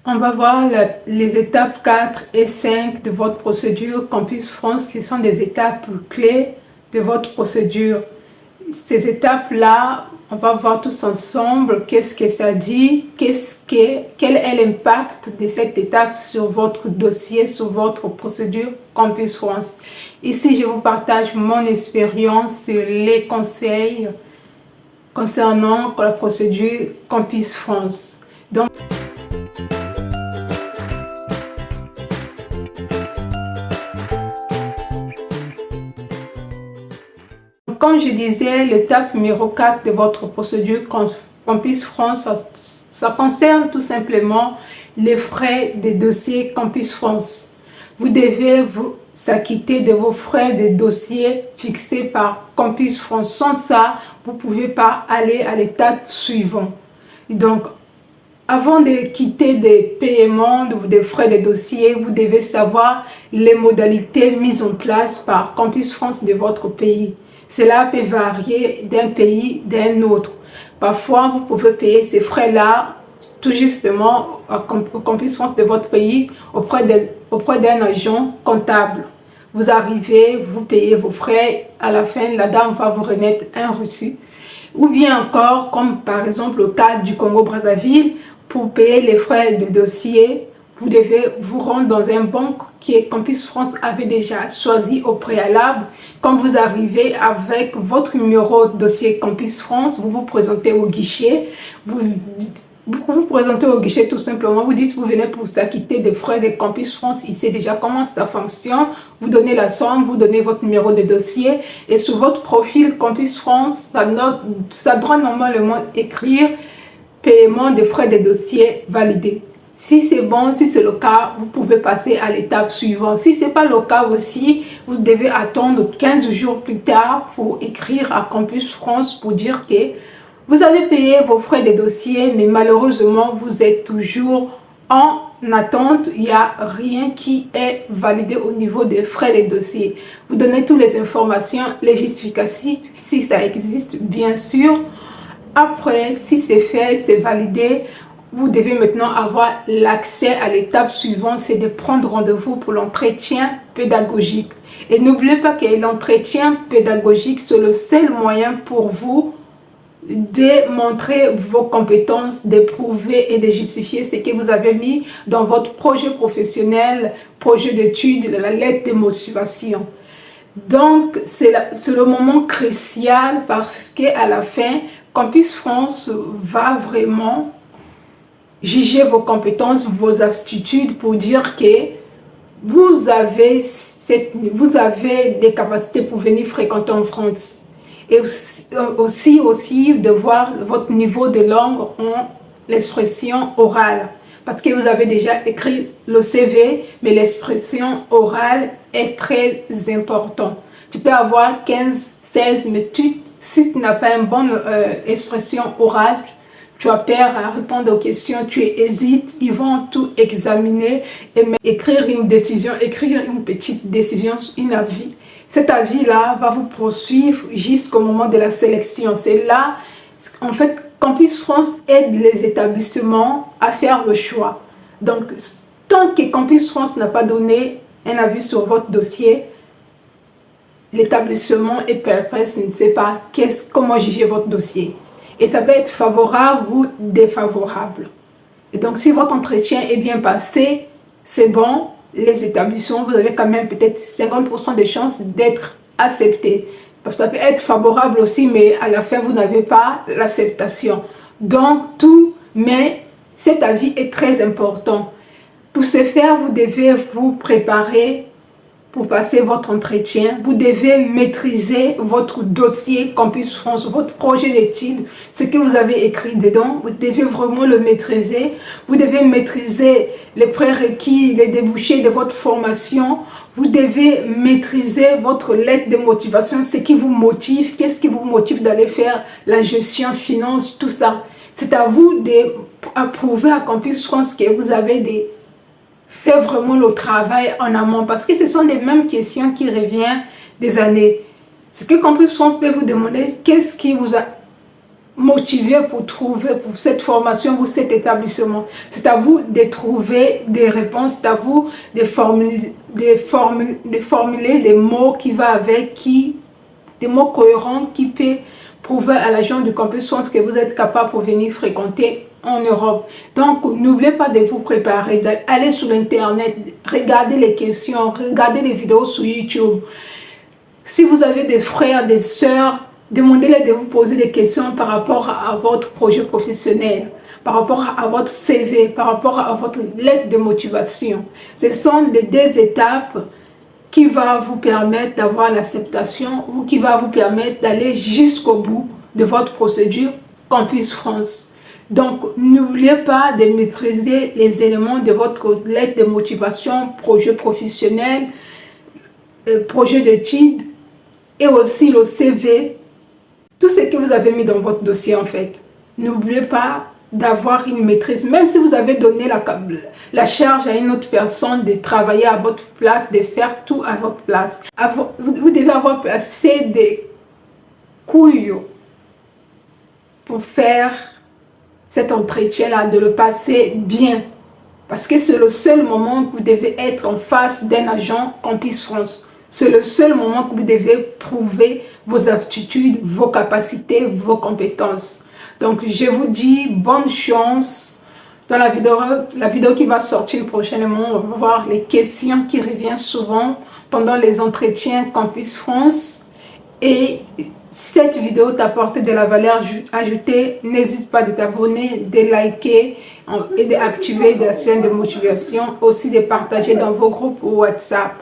On va voir les étapes 4 et 5 de votre procédure Campus France qui sont des étapes clés de votre procédure. Ces étapes-là, on va voir tous ensemble qu'est-ce que ça dit, quel est l'impact de cette étape sur votre dossier, sur votre procédure Campus France. Ici, je vous partage mon expérience et les conseils concernant la procédure Campus France. Donc, comme je disais, l'étape numéro 4 de votre procédure Campus France, ça concerne tout simplement les frais des dossiers Campus France. Vous devez vous acquitter de vos frais de dossiers fixés par Campus France. Sans ça, vous ne pouvez pas aller à l'étape suivante. Donc, avant de quitter des paiements, des frais de dossier, vous devez savoir les modalités mises en place par Campus France de votre pays. Cela peut varier d'un pays d'un autre. Parfois, vous pouvez payer ces frais-là tout justement au Campus France de votre pays auprès d'un agent comptable. Vous arrivez, vous payez vos frais, à la fin, la dame va vous remettre un reçu. Ou bien encore, comme par exemple le cas du Congo-Brazzaville, pour payer les frais de dossier, vous devez vous rendre dans un banque qui Campus France avait déjà choisi au préalable. Quand vous arrivez avec votre numéro de dossier Campus France, vous vous présentez au guichet. Vous vous présentez au guichet tout simplement. Vous dites que vous venez pour s'acquitter des frais de Campus France. Il sait déjà comment ça fonctionne. Vous donnez la somme, vous donnez votre numéro de dossier. Et sur votre profil Campus France, ça doit normalement écrire paiement des frais de dossier validés. Si c'est bon, si c'est le cas, vous pouvez passer à l'étape suivante. Si ce n'est pas le cas aussi, vous devez attendre 15 jours plus tard pour écrire à Campus France pour dire que vous avez payé vos frais de dossier, mais malheureusement, vous êtes toujours en attente. Il n'y a rien qui est validé au niveau des frais de dossier. Vous donnez toutes les informations, les justificatifs, si ça existe, bien sûr. Après, si c'est fait, c'est validé, vous devez maintenant avoir l'accès à l'étape suivante, c'est de prendre rendez-vous pour l'entretien pédagogique. Et n'oubliez pas que l'entretien pédagogique, c'est le seul moyen pour vous de montrer vos compétences, de prouver et de justifier ce que vous avez mis dans votre projet professionnel, projet d'études, la lettre de motivation. Donc, c'est le moment crucial parce qu'à la fin, Campus France va vraiment juger vos compétences, vos aptitudes pour dire que vous avez des capacités pour venir fréquenter en France. Et aussi de voir votre niveau de langue en l'expression orale. Parce que vous avez déjà écrit le CV, mais l'expression orale est très importante. Tu peux avoir 15, 16, mais si tu n'as pas une bonne expression orale, tu as peur à répondre aux questions, tu hésites, ils vont tout examiner et écrire une décision, écrire une petite décision, un avis. Cet avis-là va vous poursuivre jusqu'au moment de la sélection. C'est là, en fait, Campus France aide les établissements à faire le choix. Donc, tant que Campus France n'a pas donné un avis sur votre dossier, l'établissement est perplexe, ne sait pas comment juger votre dossier. Et ça peut être favorable ou défavorable. Et donc, si votre entretien est bien passé, c'est bon, les établissements, vous avez quand même peut-être 50% de chances d'être accepté. Parce que ça peut être favorable aussi, mais à la fin, vous n'avez pas l'acceptation. Donc, mais cet avis est très important. Pour ce faire, vous devez vous préparer pour passer votre entretien. Vous devez maîtriser votre dossier Campus France, votre projet d'études, ce que vous avez écrit dedans. Vous devez vraiment le maîtriser. Vous devez maîtriser les prérequis, les débouchés de votre formation. Vous devez maîtriser votre lettre de motivation, ce qui vous motive, qu'est-ce qui vous motive d'aller faire la gestion, finance, tout ça. C'est à vous d'approuver à Campus France que vous avez fait vraiment le travail en amont, parce que ce sont les mêmes questions qui reviennent des années. Ce que Campus France peut vous demander, qu'est-ce qui vous a motivé pour trouver pour cette formation ou cet établissement. C'est à vous de trouver des réponses, c'est à vous de formuler les mots qui vont avec, des mots cohérents qui peuvent prouver à l'agent du campus France que vous êtes capable pour venir fréquenter en Europe. Donc, n'oubliez pas de vous préparer, d'aller sur l'internet, regarder les questions, regarder les vidéos sur YouTube. Si vous avez des frères, des sœurs, demandez-les de vous poser des questions par rapport à votre projet professionnel, par rapport à votre CV, par rapport à votre lettre de motivation. Ce sont les deux étapes qui vont vous permettre d'avoir l'acceptation ou qui va vous permettre d'aller jusqu'au bout de votre procédure Campus France. Donc, n'oubliez pas de maîtriser les éléments de votre lettre de motivation, projet professionnel, projet d'études et aussi le CV, tout ce que vous avez mis dans votre dossier en fait. N'oubliez pas d'avoir une maîtrise, même si vous avez donné la charge à une autre personne de travailler à votre place, de faire tout à votre place. Vous devez avoir assez de couilles pour faire cet entretien-là, de le passer bien. Parce que c'est le seul moment que vous devez être en face d'un agent Campus France. C'est le seul moment que vous devez prouver vos aptitudes, vos capacités, vos compétences. Donc, je vous dis bonne chance. Dans la vidéo qui va sortir prochainement, on va voir les questions qui reviennent souvent pendant les entretiens Campus France. Et si cette vidéo t'a apporté de la valeur ajoutée, n'hésite pas de t'abonner, de liker et d'activer la chaîne de motivation, aussi de partager dans vos groupes WhatsApp.